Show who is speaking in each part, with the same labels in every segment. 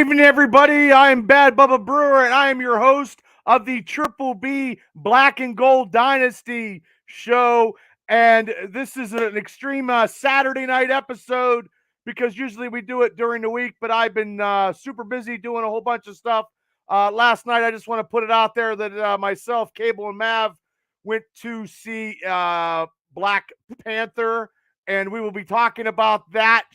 Speaker 1: evening, everybody. I am Bad Bubba Brewer, and I am your host of the Triple B Black and Gold Dynasty show. And this is an extreme Saturday night episode because usually we do it during the week, but I've been super busy doing a whole bunch of stuff. Last night, I just want to put it out there that myself, Cable, and Mav went to see Black Panther, and we will be talking about that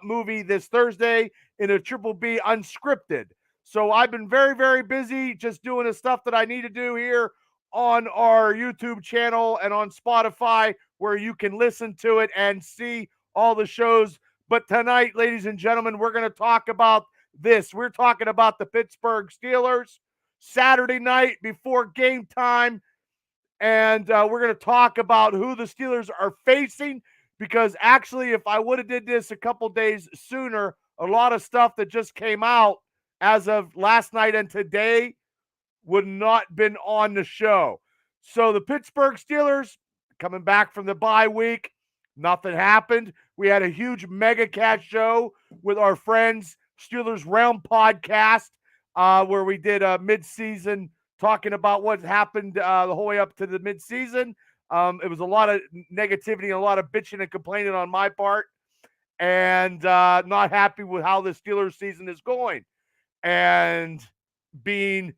Speaker 1: movie this Thursday in a Triple B unscripted. So I've been very, very busy just doing the stuff that I need to do here on our YouTube channel and on Spotify, where you can listen to it and see all the shows. But tonight, ladies and gentlemen, we're going to talk about this. We're talking about the Pittsburgh Steelers Saturday night before game time. And we're going to talk about who the Steelers are facing, because actually, if I would have did this a couple days sooner, a lot of stuff that just came out as of last night and today would not been on the show. So the Pittsburgh Steelers coming back from the bye week, nothing happened. We had a huge mega cast show with our friends Steelers Realm podcast, where we did a midseason talking about what happened the whole way up to the midseason. It was a lot of negativity and a lot of bitching and complaining on my part, and not happy with how the Steelers season is going. And being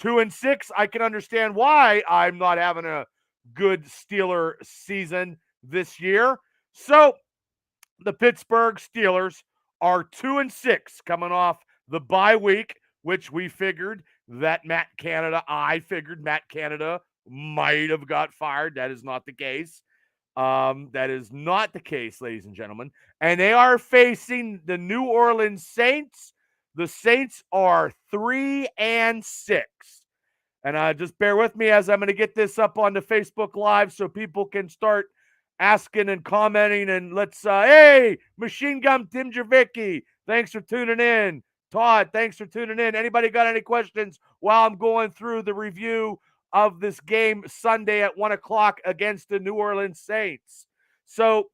Speaker 1: 2-6, I can understand why I'm not having a good Steeler season this year. So the Pittsburgh Steelers are 2-6 coming off the bye week, which we figured that I figured Matt Canada might have got fired. That is not the case. That is not the case, ladies and gentlemen. And they are facing the New Orleans Saints. The Saints are 3-6. And just bear with me as I'm going to get this up on the Facebook Live so people can start asking and commenting. And let's, hey, Machine Gun Tim Javicki, thanks for tuning in. Todd, thanks for tuning in. Anybody got any questions while I'm going through the review of this game Sunday at 1 o'clock against the New Orleans Saints? So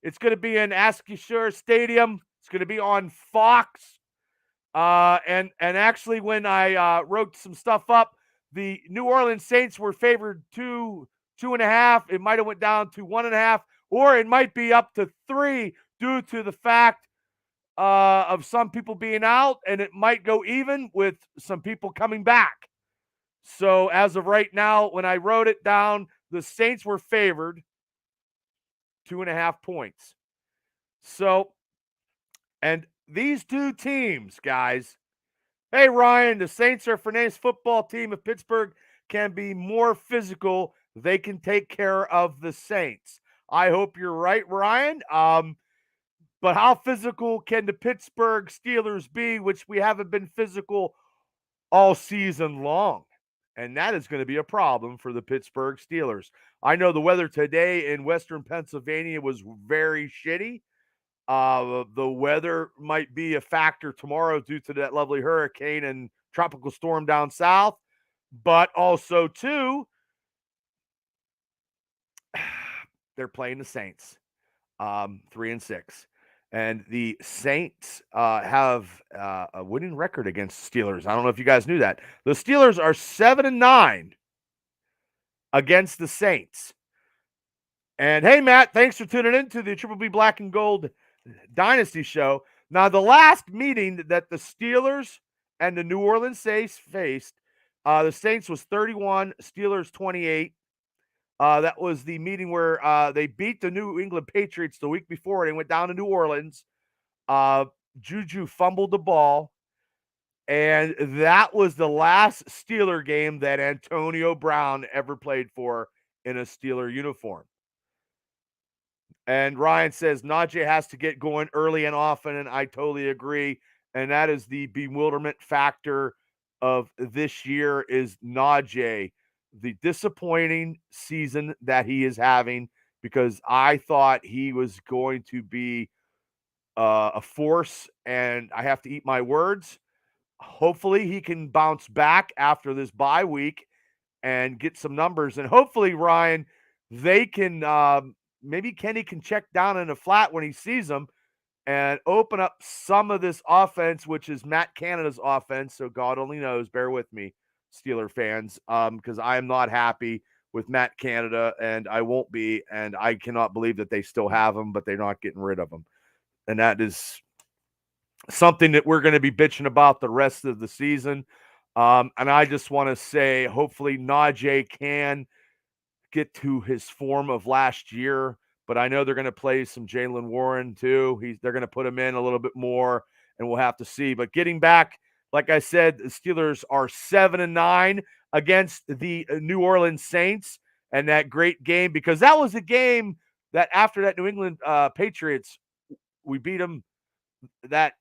Speaker 1: it's going to be in Acrisure Stadium. It's going to be on Fox. And actually, when I wrote some stuff up, the New Orleans Saints were favored 2.5. It might have went down to 1.5, or it might be up to 3 due to the fact of some people being out, and it might go even with some people coming back. So as of right now, when I wrote it down, the Saints were favored 2.5 points. So, and these two teams, guys, hey, Ryan, the Saints are a nice football team. If Pittsburgh can be more physical, they can take care of the Saints. I hope you're right, Ryan. But how physical can the Pittsburgh Steelers be, which we haven't been physical all season long? And that is going to be a problem for the Pittsburgh Steelers. I know the weather today in Western Pennsylvania was very shitty. The weather might be a factor tomorrow due to that lovely hurricane and tropical storm down south. But also, too, they're playing the Saints, 3-6. And the Saints have a winning record against Steelers. I don't know if you guys knew that. The Steelers are 7-9 against the Saints. And hey, Matt, thanks for tuning in to the Triple B Black and Gold Dynasty show. Now, the last meeting that the Steelers and the New Orleans Saints faced, the Saints was 31, Steelers 28. That was the meeting where they beat the New England Patriots the week before. They went down to New Orleans. Juju fumbled the ball. And that was the last Steeler game that Antonio Brown ever played for in a Steeler uniform. And Ryan says Najee has to get going early and often, and I totally agree. And that is the bewilderment factor of this year is Najee, the disappointing season that he is having, because I thought he was going to be a force, and I have to eat my words. Hopefully he can bounce back after this bye week and get some numbers. And hopefully, Ryan, they can maybe Kenny can check down in the flat when he sees them and open up some of this offense, which is Matt Canada's offense. So God only knows. Bear with me, Steeler fans, because I am not happy with Matt Canada, and I won't be. And I cannot believe that they still have him, but they're not getting rid of him. And that is something that we're going to be bitching about the rest of the season. And I just want to say, hopefully, Najee can get to his form of last year. But I know they're going to play some Jaylen Warren too. They're going to put him in a little bit more, and we'll have to see. But getting back, like I said, the Steelers are 7-9 against the New Orleans Saints, and that great game, because that was a game that after that New England Patriots, we beat them that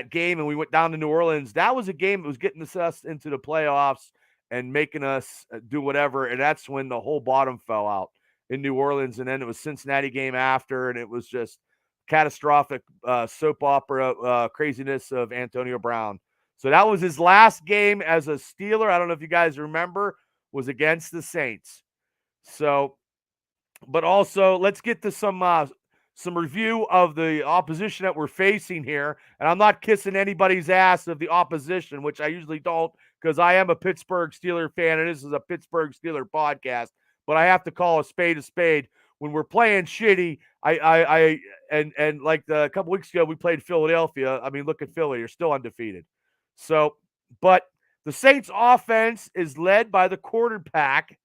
Speaker 1: game, and we went down to New Orleans. That was a game that was getting us into the playoffs and making us do whatever. And that's when the whole bottom fell out in New Orleans. And then it was Cincinnati game after, and it was just catastrophic soap opera craziness of Antonio Brown. So that was his last game as a Steeler. I don't know if you guys remember, was against the Saints. So, but also let's get to some review of the opposition that we're facing here. And I'm not kissing anybody's ass of the opposition, which I usually don't, because I am a Pittsburgh Steeler fan, and this is a Pittsburgh Steeler podcast. But I have to call a spade a spade. When we're playing shitty, and like a couple weeks ago, we played Philadelphia. I mean, look at Philly. You're still undefeated. So, but the Saints offense is led by the quarterback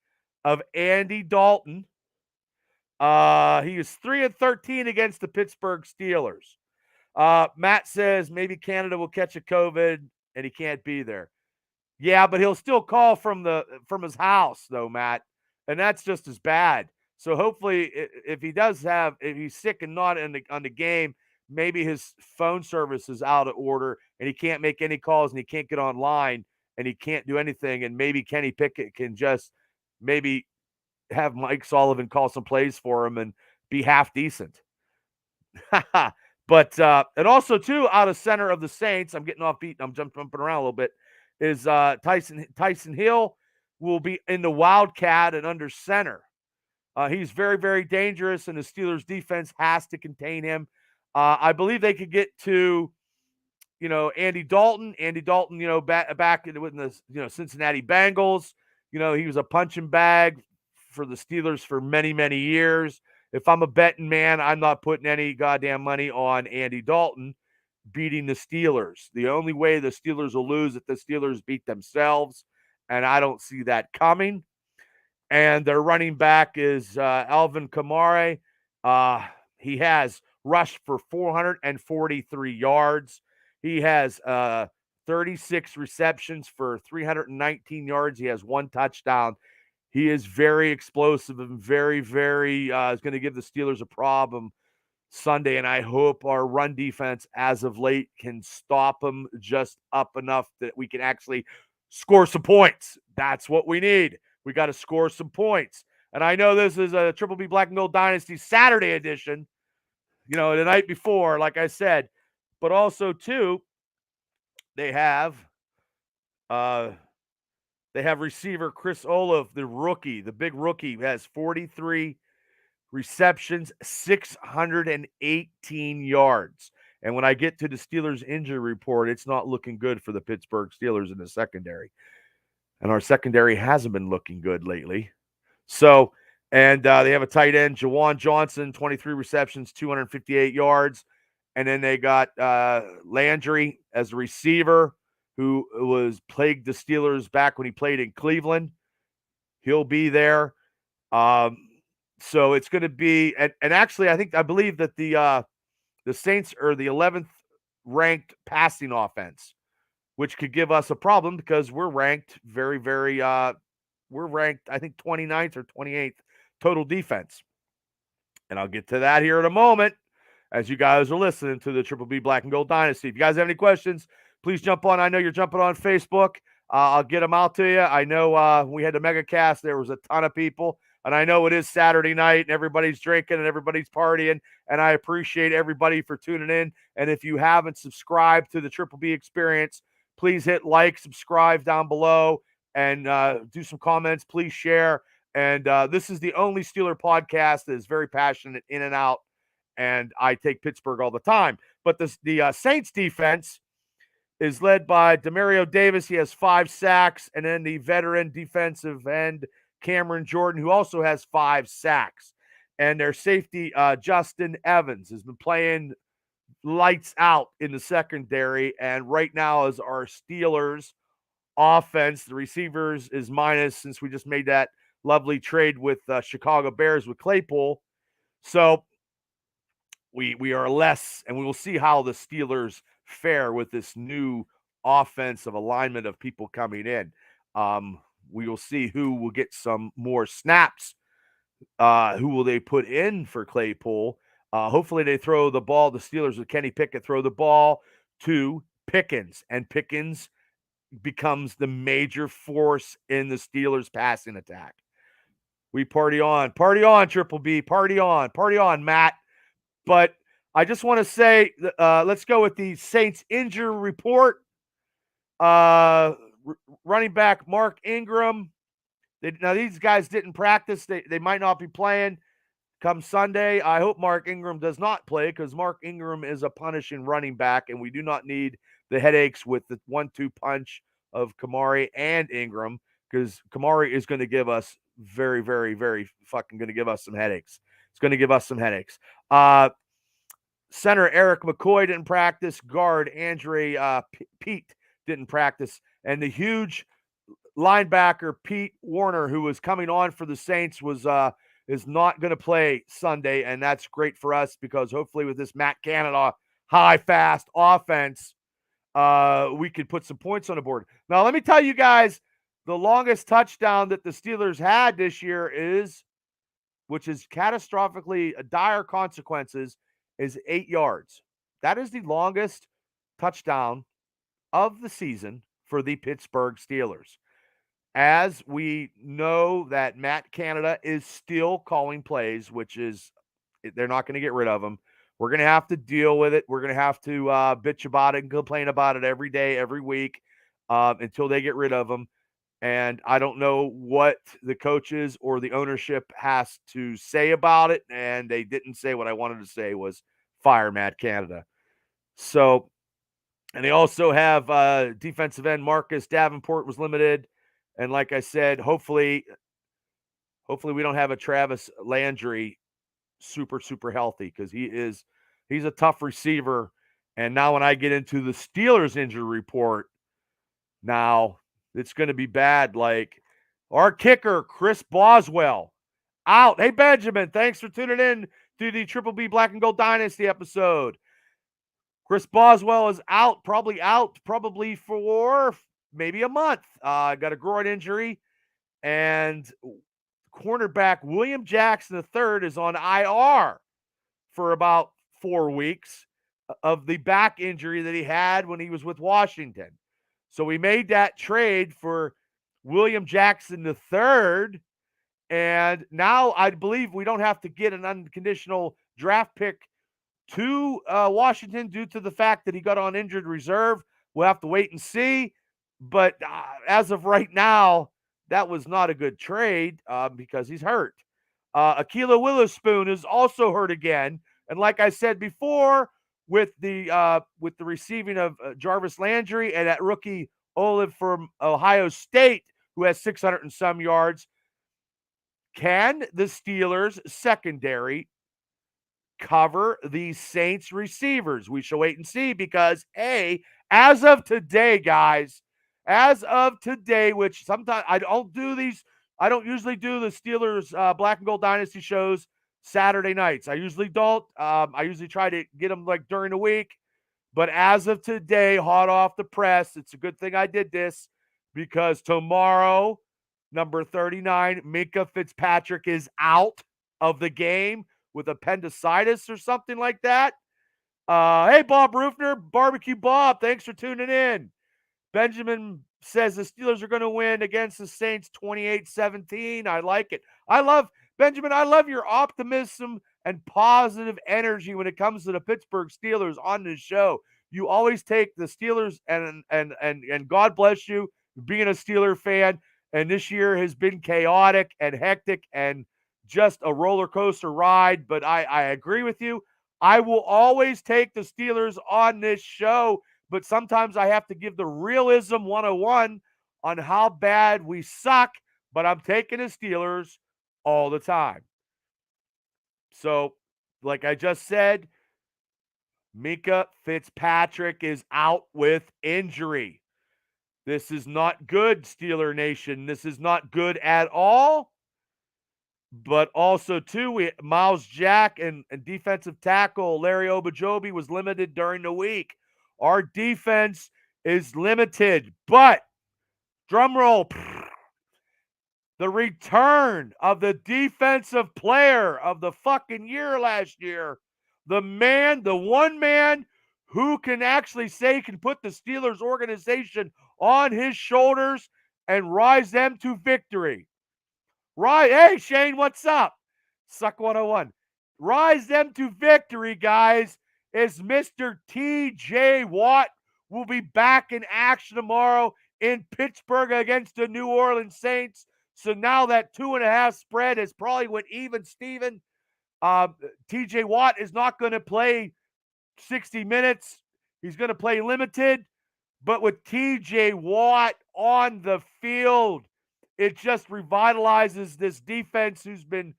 Speaker 1: of Andy Dalton. He is 3-13 against the Pittsburgh Steelers. Matt says maybe Canada will catch a COVID and he can't be there. Yeah, but he'll still call from his house, though, Matt, and that's just as bad. So hopefully, if he's sick and not on the game, maybe his phone service is out of order and he can't make any calls and he can't get online and he can't do anything. And maybe Kenny Pickett can just maybe have Mike Sullivan call some plays for him and be half decent. But and also too, out of center of the Saints, I'm getting off beat. I'm jumping around a little bit. Is Tyson Hill will be in the Wildcat and under center. He's very, very dangerous, and the Steelers defense has to contain him. I believe they could get to, Andy Dalton. Andy Dalton, back in the, Cincinnati Bengals. He was a punching bag for the Steelers for many, many years. If I'm a betting man, I'm not putting any goddamn money on Andy Dalton beating the Steelers. The only way the Steelers will lose if the Steelers beat themselves, and I don't see that coming. And their running back is Alvin Kamara. He has rushed for 443 yards. He has 36 receptions for 319 yards. He has one touchdown. He is very explosive and very, very is going to give the Steelers a problem Sunday, and I hope our run defense as of late can stop them just up enough that we can actually score some points. That's what we need. We got to score some points. And I know this is a Triple B Black and Gold Dynasty Saturday edition, the night before, like I said. But also, too, they have receiver Chris Olave, the rookie, the big rookie, has 43 receptions, 618 yards. And when I get to the Steelers injury report, it's not looking good for the Pittsburgh Steelers in the secondary. And our secondary hasn't been looking good lately. So, and they have a tight end, Jawan Johnson, 23 receptions, 258 yards. And then they got Landry as a receiver who was plagued the Steelers back when he played in Cleveland. He'll be there. So it's going to be, and actually, I believe that the Saints are the 11th ranked passing offense, which could give us a problem because we're ranked very, very, we're ranked, I think, 29th or 28th total defense. And I'll get to that here in a moment as you guys are listening to the Triple B Black and Gold Dynasty. If you guys have any questions, please jump on. I know you're jumping on Facebook. I'll get them out to you. I know we had the mega cast. There was a ton of people. And I know it is Saturday night and everybody's drinking and everybody's partying. And I appreciate everybody for tuning in. And if you haven't subscribed to the Triple B Experience, please hit like, subscribe down below, and do some comments. Please share. And this is the only Steeler podcast that is very passionate in and out. And I take Pittsburgh all the time. But the Saints defense is led by Demario Davis. He has 5 sacks. And then the veteran defensive end, Cameron Jordan, who also has 5 sacks. And their safety, Justin Evans, has been playing lights out in the secondary. And right now is our Steelers offense. The receivers is minus since we just made that lovely trade with Chicago Bears with Claypool. So we are less, and we will see how the Steelers fare with this new offensive alignment of people coming in. We will see who will get some more snaps. Who will they put in for Claypool? Hopefully they throw the ball. The Steelers with Kenny Pickett throw the ball to Pickens, and Pickens becomes the major force in the Steelers passing attack. We party on, Triple B, party on, Matt. But I just want to say, let's go with the Saints injury report. Running back Mark Ingram. Now, these guys didn't practice. They might not be playing come Sunday. I hope Mark Ingram does not play because Mark Ingram is a punishing running back, and we do not need the headaches with the 1-2 punch of Kamari and Ingram, because Kamari is going to give us very, very, very fucking going to give us some headaches. It's going to give us some headaches. Center Eric McCoy didn't practice. Guard Andre Pete didn't practice. And the huge linebacker Pete Warner, who was coming on for the Saints, is not going to play Sunday, and that's great for us because hopefully with this Matt Canada high fast offense, we could put some points on the board. Now, let me tell you guys, the longest touchdown that the Steelers had this year is, which is catastrophically dire consequences, is 8 yards. That is the longest touchdown of the season for the Pittsburgh Steelers. As we know that Matt Canada is still calling plays, which is, they're not going to get rid of him. We're going to have to deal with it. We're going to have to bitch about it and complain about it every day, every week, until they get rid of him. And I don't know what the coaches or the ownership has to say about it. And they didn't say what I wanted to say was fire Matt Canada. So, and they also have defensive end Marcus Davenport was limited. And like I said, hopefully we don't have a Travis Landry super healthy, because he's a tough receiver. And now when I get into the Steelers injury report, now it's going to be bad. Like our kicker, Chris Boswell, out. Hey, Benjamin, thanks for tuning in to the Triple B Black and Gold Dynasty episode. Chris Boswell is out probably for maybe a month. Got a groin injury. And cornerback William Jackson III is on IR for about 4 weeks of the back injury that he had when he was with Washington. So we made that trade for William Jackson III. And now I believe we don't have to get an unconditional draft pick to Washington due to the fact that he got on injured reserve. We'll have to wait and see. But as of right now, that was not a good trade because he's hurt. Akila Witherspoon is also hurt again. And like I said before, with the receiving of Jarvis Landry and that rookie Olive from Ohio State, who has 600 and some yards, can the Steelers secondary cover the Saints receivers? We shall wait and see, because as of today, guys, which sometimes I don't usually do the Steelers Black and Gold Dynasty shows Saturday nights. I usually don't. I usually try to get them like during the week. But as of today, hot off the press, it's a good thing I did this, because tomorrow, number 39, Minkah Fitzpatrick is out of the game with appendicitis or something like that. Hey, Bob Roofner, Barbecue Bob, thanks for tuning in. Benjamin says the Steelers are going to win against the Saints 28-17. I like it. Benjamin, I love your optimism and positive energy when it comes to the Pittsburgh Steelers on this show. You always take the Steelers, and God bless you being a Steeler fan. And this year has been chaotic and hectic and just a roller coaster ride. But I agree with you. I will always take the Steelers on this show, but sometimes I have to give the realism 101 on how bad we suck, but I'm taking the Steelers all the time. So, like I just said, Minka Fitzpatrick is out with injury. This is not good, Steeler Nation. This is not good at all. But also, too, Miles Jack and defensive tackle Larry Obajobi was limited during the week. Our defense is limited. But, drum roll, the return of the defensive player of the fucking year last year, the one man who can actually say can put the Steelers organization on his shoulders and rise them to victory. Right. Hey, Shane, what's up? Suck 101. Rise them to victory, guys, is Mr. TJ Watt will be back in action tomorrow in Pittsburgh against the New Orleans Saints. So now that 2.5 spread has probably went even, Steven. TJ Watt is not going to play 60 minutes. He's going to play limited. But with TJ Watt on the field, it just revitalizes this defense who's been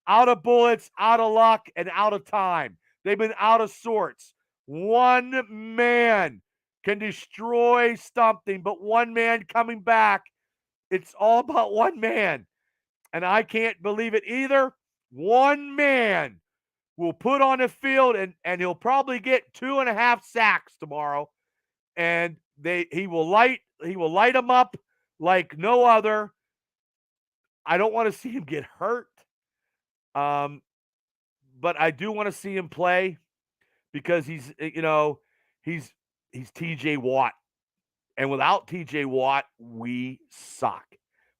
Speaker 1: out of bullets, out of luck, and out of time. They've been out of sorts. One man can destroy something, but one man coming back, it's all about one man. And I can't believe it either. One man will put on the field, and he'll probably get 2.5 sacks tomorrow. And he will light them up like no other. I don't want to see him get hurt. But I do want to see him play because he's TJ Watt. And without TJ Watt, we suck,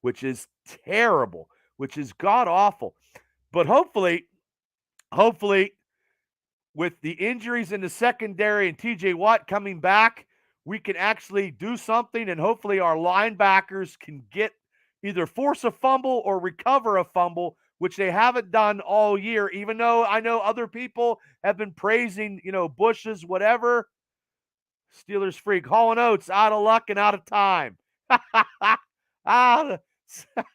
Speaker 1: which is terrible, which is god awful. But hopefully, with the injuries in the secondary and TJ Watt coming back, we can actually do something, and hopefully our linebackers can either force a fumble or recover a fumble, which they haven't done all year, even though I know other people have been praising, Bush's whatever. Steelers freak. Hall & Oates, out of luck and out of time.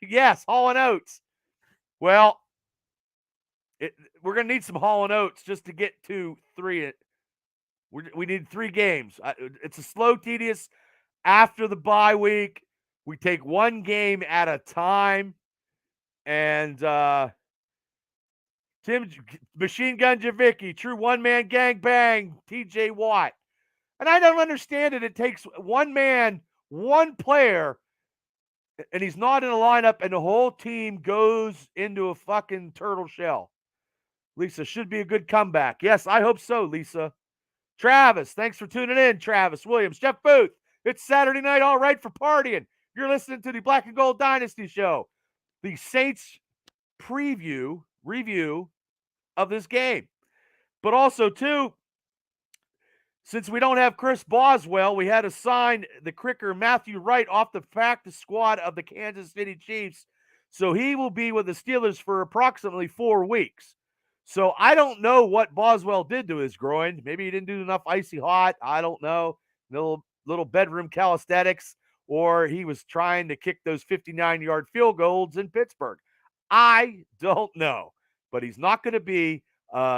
Speaker 1: Yes, Hall & Oates. Well, we're going to need some Hall & Oates just to get to 3. We need 3 games. It's a slow, tedious after the bye week. We take one game at a time. And Tim Machine Gun Javicki, true one-man gang bang, TJ Watt. And I don't understand it. It takes one man, one player, and he's not in a lineup, and the whole team goes into a fucking turtle shell. Lisa, should be a good comeback. Yes, I hope so, Lisa. Travis, thanks for tuning in, Travis Williams. Jeff Booth, it's Saturday night, all right for partying. You're listening to the Black and Gold Dynasty Show. The Saints review of this game. But also, too, since we don't have Chris Boswell, we had to sign the kicker Matthew Wright off the practice squad of the Kansas City Chiefs. So he will be with the Steelers for approximately 4 weeks. So I don't know what Boswell did to his groin. Maybe he didn't do enough icy hot. I don't know. Little bedroom calisthenics. Or he was trying to kick those 59-yard field goals in Pittsburgh. I don't know. But he's not going to be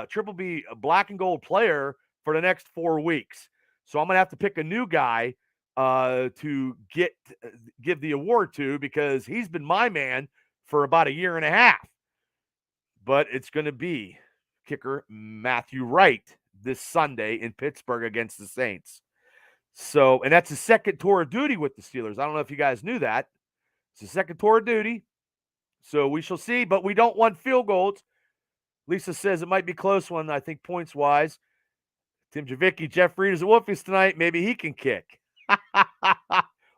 Speaker 1: Triple B black and gold player for the next 4 weeks. So I'm going to have to pick a new guy to give the award to, because he's been my man for about 1.5 years. But it's going to be kicker Matthew Wright this Sunday in Pittsburgh against the Saints. So, and that's his second tour of duty with the Steelers. I don't know if you guys knew that. It's his second tour of duty. So we shall see, but we don't want field goals. Lisa says it might be a close one, I think, points-wise. Tim Javicki, Jeff Reed is at Wolfies tonight. Maybe he can kick.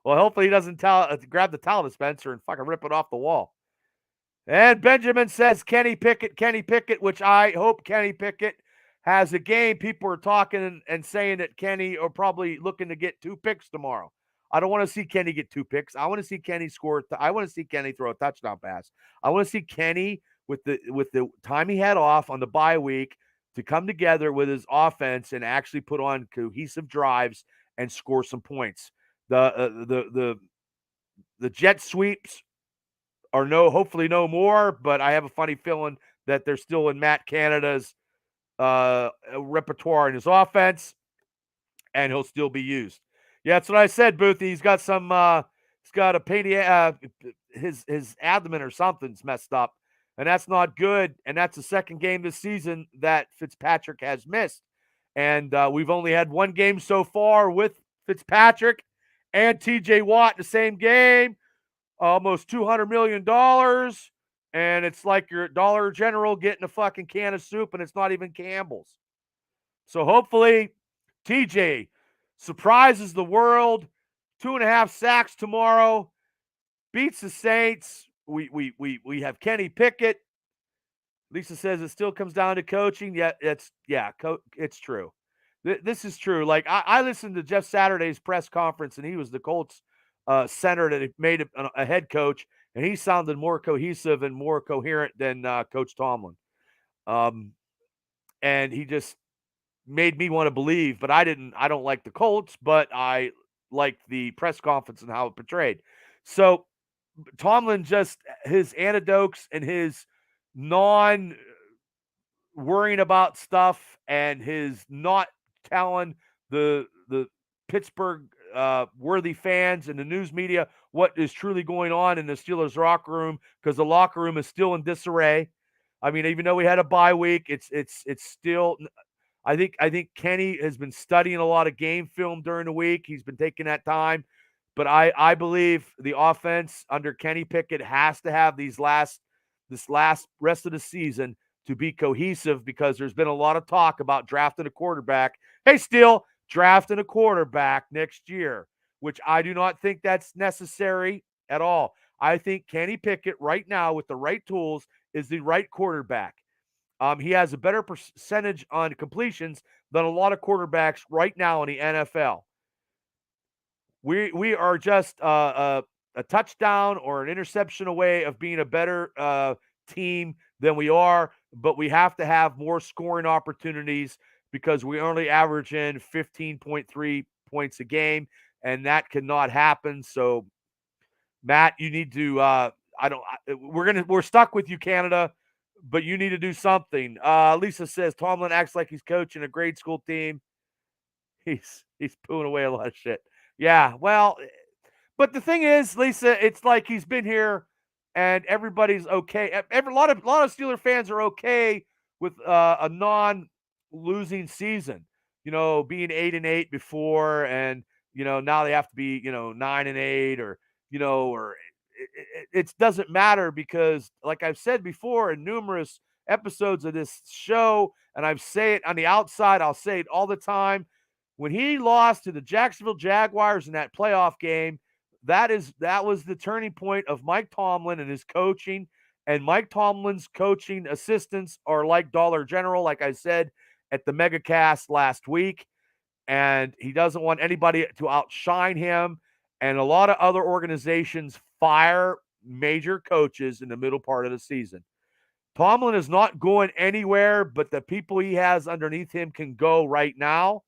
Speaker 1: Well, hopefully he doesn't grab the towel dispenser and fucking rip it off the wall. And Benjamin says Kenny Pickett, which I hope Kenny Pickett has a game. People are talking and saying that Kenny are probably looking to get 2 picks tomorrow. I don't want to see Kenny get 2 picks. I want to see Kenny score. I want to see Kenny throw a touchdown pass. I want to see Kenny with the time he had off on the bye week to come together with his offense and actually put on cohesive drives and score some points. The jet sweeps are hopefully no more, but I have a funny feeling that they're still in Matt Canada's repertoire in his offense, and he'll still be used. Yeah, that's what I said, Boothie. He's got some. He's got a pain. His abdomen or something's messed up, and that's not good. And that's the second game this season that Fitzpatrick has missed. And we've only had one game so far with Fitzpatrick and T.J. Watt in the same game. Almost $200 million. And it's like your Dollar General getting a fucking can of soup, and it's not even Campbell's. So hopefully TJ surprises the world. 2.5 sacks tomorrow. Beats the Saints. We have Kenny Pickett. Lisa says it still comes down to coaching. Yeah, it's true. This is true. Like I listened to Jeff Saturday's press conference, and he was the Colts center that made a head coach, and he sounded more cohesive and more coherent than Coach Tomlin. And he just made me want to believe, but I don't like the Colts, but I liked the press conference and how it portrayed. So Tomlin, just his anecdotes and his non worrying about stuff and his not telling the Pittsburgh worthy fans and the news media what is truly going on in the Steelers locker room, because the locker room is still in disarray. I mean, even though we had a bye week, it's still. I think Kenny has been studying a lot of game film during the week. He's been taking that time. But I believe the offense under Kenny Pickett has to have this last rest of the season to be cohesive, because there's been a lot of talk about drafting a quarterback. Hey, Steele, drafting a quarterback next year, which I do not think that's necessary at all. I think Kenny Pickett right now with the right tools is the right quarterback. He has a better percentage on completions than a lot of quarterbacks right now in the NFL. We are just a touchdown or an interception away of being a better team than we are, but we have to have more scoring opportunities, because we only average in 15.3 points a game, and that cannot happen. So, Matt, you need to. We're stuck with you, Canada, but you need to do something. Lisa says Tomlin acts like he's coaching a grade school team. He's pooing away a lot of shit. Yeah, well, but the thing is, Lisa, it's like he's been here and everybody's okay. A lot of Steeler fans are okay with a non-losing season. You know, being 8-8 before, and now they have to be 9-8, or it doesn't matter, because, like I've said before in numerous episodes of this show, and I've say it on the outside, I'll say it all the time. When he lost to the Jacksonville Jaguars in that playoff game, that was the turning point of Mike Tomlin and his coaching. And Mike Tomlin's coaching assistants are like Dollar General, like I said at the Megacast last week. And he doesn't want anybody to outshine him. And a lot of other organizations fire major coaches in the middle part of the season. Tomlin is not going anywhere, but the people he has underneath him can go right now.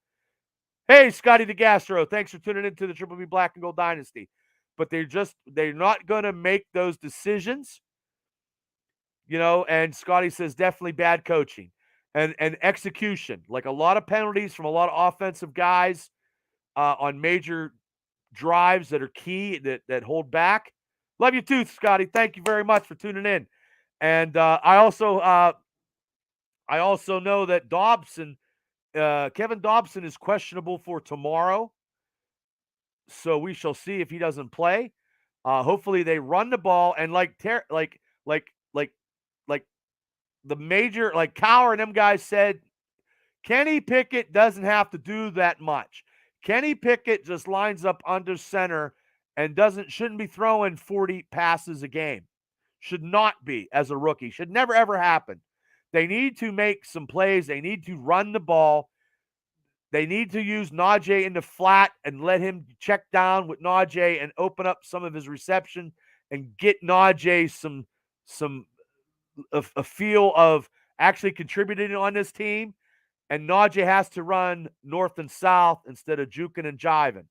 Speaker 1: Hey, Scotty DeGastro, thanks for tuning into the Triple B Black and Gold Dynasty. But they're not going to make those decisions. And Scotty says definitely bad coaching and execution. Like a lot of penalties from a lot of offensive guys on major drives that are key, that hold back. Love you too, Scotty. Thank you very much for tuning in. And I also know that Kevin Dobson is questionable for tomorrow, so we shall see if he doesn't play. Hopefully they run the ball, and like the major, like Cowher and them guys said, Kenny Pickett doesn't have to do that much. Kenny Pickett just lines up under center and shouldn't be throwing 40 passes a game. Should not be as a rookie. Should never, ever happen. They need to make some plays. They need to run the ball. They need to use Najee in the flat and let him check down with Najee and open up some of his reception and get Najee a feel of actually contributing on this team. and Najee has to run north and south instead of juking and jiving.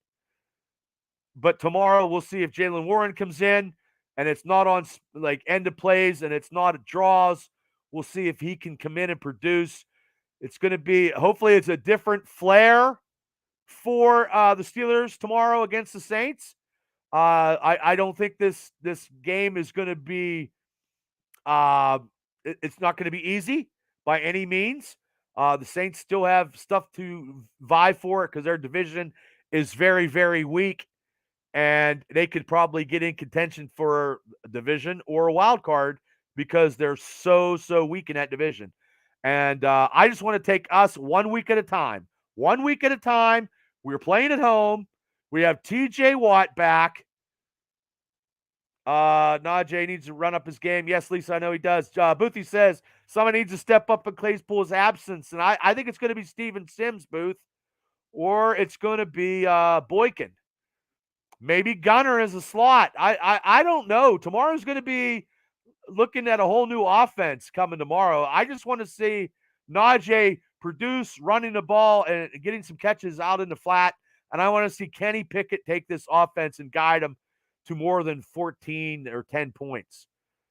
Speaker 1: But tomorrow we'll see if Jaylen Warren comes in and it's not on like end of plays and it's not draws. We'll see if he can come in and produce. It's going to be, hopefully it's a different flair for the Steelers tomorrow against the Saints. I don't think this game is going to be it's not going to be easy by any means. The Saints still have stuff to vie for it because their division is very, very weak, and they could probably get in contention for a division or a wild card because they're so weak in that division. And I just want to take us 1 week at a time. 1 week at a time. We're playing at home. We have TJ Watt back. Najee needs to run up his game. Yes, Lisa, I know he does. Boothie says someone needs to step up in Claypool's absence. And I think it's going to be Steven Sims, Booth, or it's going to be Boykin. Maybe Gunner as a slot. I don't know. Tomorrow's going to be looking at a whole new offense coming tomorrow. I just want to see Najee produce, running the ball and getting some catches out in the flat. And I want to see Kenny Pickett take this offense and guide them to more than 14 or 10 points.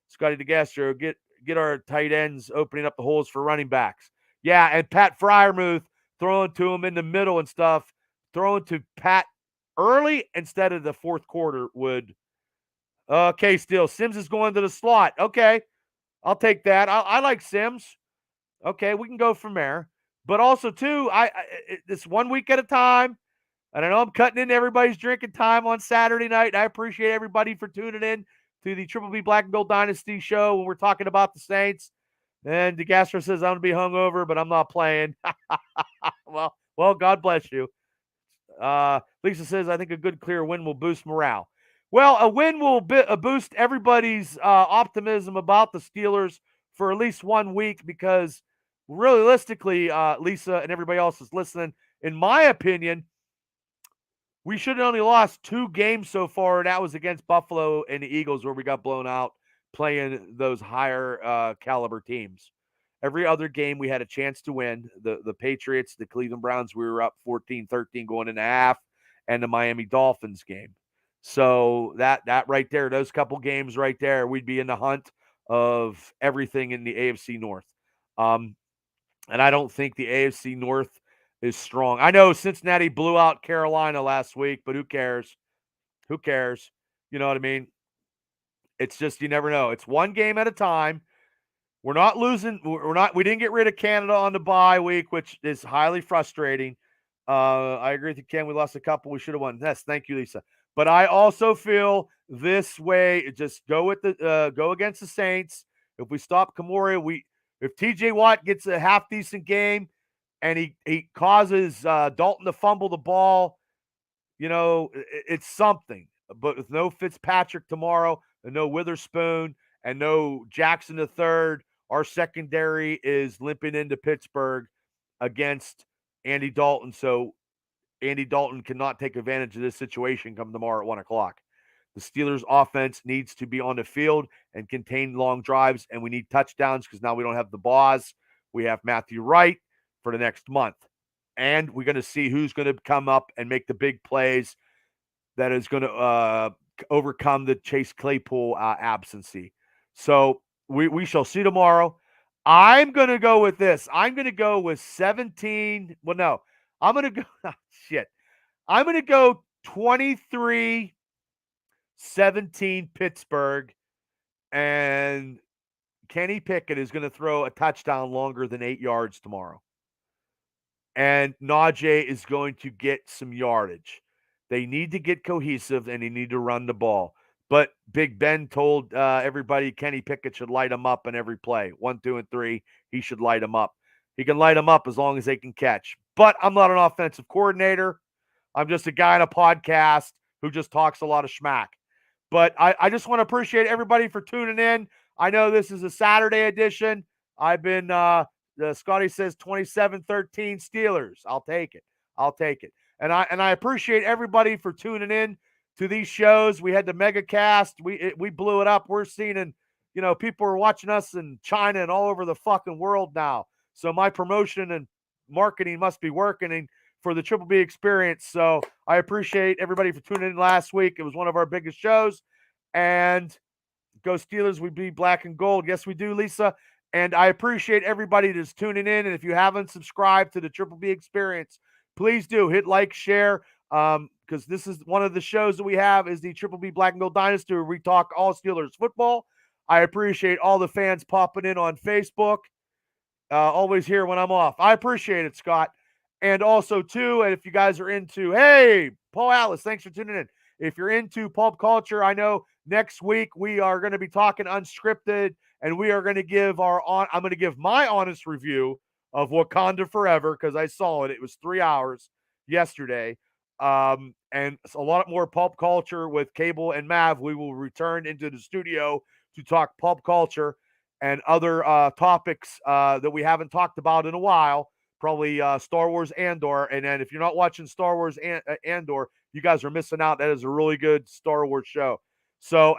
Speaker 1: Scotty DeGastro, get our tight ends opening up the holes for running backs. Yeah, and Pat Freiermuth throwing to him in the middle and stuff, throwing to Pat early instead of the fourth quarter would. Okay, still, Sims is going to the slot. Okay, I'll take that. I like Sims. Okay, we can go from there. But also, too, this 1 week at a time. And I know I'm cutting into everybody's drinking time on Saturday night. And I appreciate everybody for tuning in to the Triple B Black and Gold Dynasty show when we're talking about the Saints. And DeGastro says I'm going to be hungover, but I'm not playing. well, God bless you. Lisa says, I think a good, clear win will boost morale. Well, a win will boost everybody's optimism about the Steelers for at least 1 week because realistically, Lisa and everybody else is listening, in my opinion, we should have only lost 2 games so far, and that was against Buffalo and the Eagles where we got blown out playing those higher caliber teams. Every other game we had a chance to win. The Patriots, the Cleveland Browns, we were up 14-13 going into half, and the Miami Dolphins game. So that right there, those couple games right there, we'd be in the hunt of everything in the AFC North. And I don't think the AFC North is strong. I know Cincinnati blew out Carolina last week, but who cares? Who cares? You know what I mean? It's just, you never know. It's one game at a time. We're not losing. We didn't get rid of Canada on the bye week, which is highly frustrating. I agree with you, Ken. We lost a couple. We should have won. Yes, thank you, Lisa. But I also feel this way. Just go against the Saints. If we stop Kamara, if TJ Watt gets a half decent game and he causes Dalton to fumble the ball, it's something. But with no Fitzpatrick tomorrow and no Witherspoon and no Jackson III, our secondary is limping into Pittsburgh against Andy Dalton. So Andy Dalton cannot take advantage of this situation come tomorrow at 1 o'clock. The Steelers offense needs to be on the field and contain long drives, and we need touchdowns because now we don't have the Boz. We have Matthew Wright for the next month. And we're going to see who's going to come up and make the big plays that is going to overcome the Chase Claypool absency. So we shall see tomorrow. I'm going to go with this. I'm going to go with 17. Well, no. I'm going to go shit. I'm going to go 23-17 Pittsburgh, and Kenny Pickett is going to throw a touchdown longer than 8 yards tomorrow. And Najee is going to get some yardage. They need to get cohesive, and they need to run the ball. But Big Ben told everybody Kenny Pickett should light him up in every play. 1, 2, and 3, he should light him up. He can light them up as long as they can catch. But I'm not an offensive coordinator. I'm just a guy on a podcast who just talks a lot of schmack. But I just want to appreciate everybody for tuning in. I know this is a Saturday edition. I've been Scotty says 27-13 Steelers. I'll take it. And I appreciate everybody for tuning in to these shows. We had the mega cast. We blew it up. We're seeing, people are watching us in China and all over the fucking world now. So my promotion and marketing must be working for the Triple B experience. So I appreciate everybody for tuning in last week. It was one of our biggest shows. And go Steelers, we be black and gold. Yes, we do, Lisa. And I appreciate everybody that's tuning in. And if you haven't subscribed to the Triple B experience, please do hit like, share, because this is one of the shows that we have is the Triple B Black and Gold Dynasty, where we talk all Steelers football. I appreciate all the fans popping in on Facebook. Always here when I'm off. I appreciate it, Scott. And also, too, and if you guys are into, hey, Paul Atlas, thanks for tuning in. If you're into pulp culture, I know next week we are going to be talking unscripted, and we are going to give I'm going to give my honest review of Wakanda Forever, because I saw it. It was 3 hours yesterday. And a lot more pulp culture with Cable and Mav. We will return into the studio to talk pulp culture and other topics that we haven't talked about in a while, probably Star Wars Andor. And then if you're not watching Star Wars Andor, you guys are missing out. That is a really good Star Wars show. So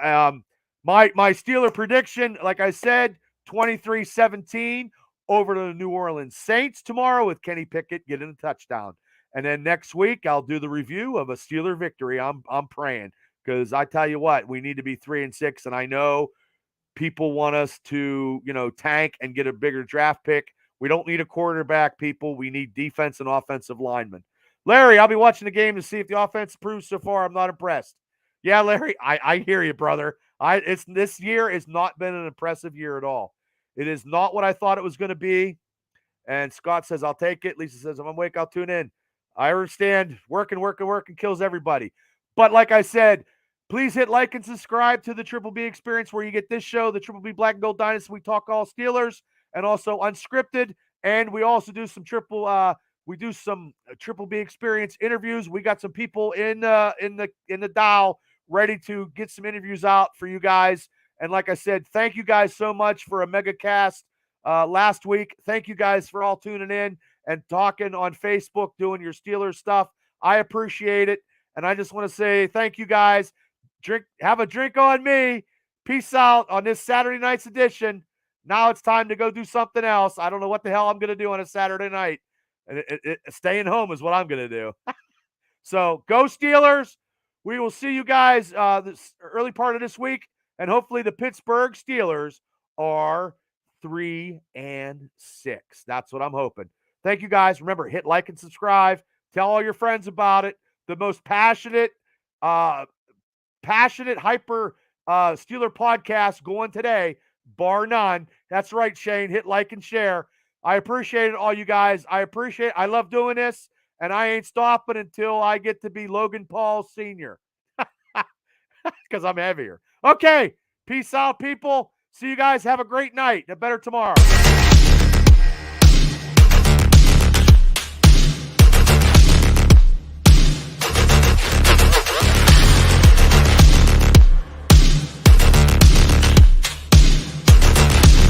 Speaker 1: my Steeler prediction, like I said, 23-17 over to the New Orleans Saints tomorrow with Kenny Pickett getting a touchdown. And then next week, I'll do the review of a Steeler victory. I'm praying, because I tell you what, we need to be 3-6, and I know people want us to, tank and get a bigger draft pick. We don't need a quarterback, people. We need defense and offensive linemen. Larry, I'll be watching the game to see if the offense improves. So far, I'm not impressed. Yeah, Larry, I hear you, brother. This year has not been an impressive year at all. It is not what I thought it was going to be. And Scott says, I'll take it. Lisa says, if I'm awake, I'll tune in. I understand working kills everybody. But like I said, please hit like and subscribe to the Triple B experience, where you get this show, the Triple B Black and Gold Dynasty. We talk all Steelers and also unscripted. And we also do some Triple B experience interviews. We got some people in the dial ready to get some interviews out for you guys. And like I said, thank you guys so much for a mega cast last week. Thank you guys for all tuning in and talking on Facebook, doing your Steelers stuff. I appreciate it. And I just want to say thank you guys. Have a drink on me. Peace out on this Saturday night's edition. Now it's time to go do something else. I don't know what the hell I'm going to do on a Saturday night. Staying home is what I'm going to do. So go Steelers. We will see you guys this early part of this week. And hopefully the Pittsburgh Steelers are 3-6. That's what I'm hoping. Thank you guys. Remember, hit like and subscribe. Tell all your friends about it. The most passionate, hyper Steeler podcast going today, bar none. That's right, Shane. Hit like and share. I appreciate it, all you guys. I love doing this, and I ain't stopping until I get to be Logan Paul Sr. because I'm heavier. Okay. Peace out, people. See you guys. Have a great night. A better tomorrow.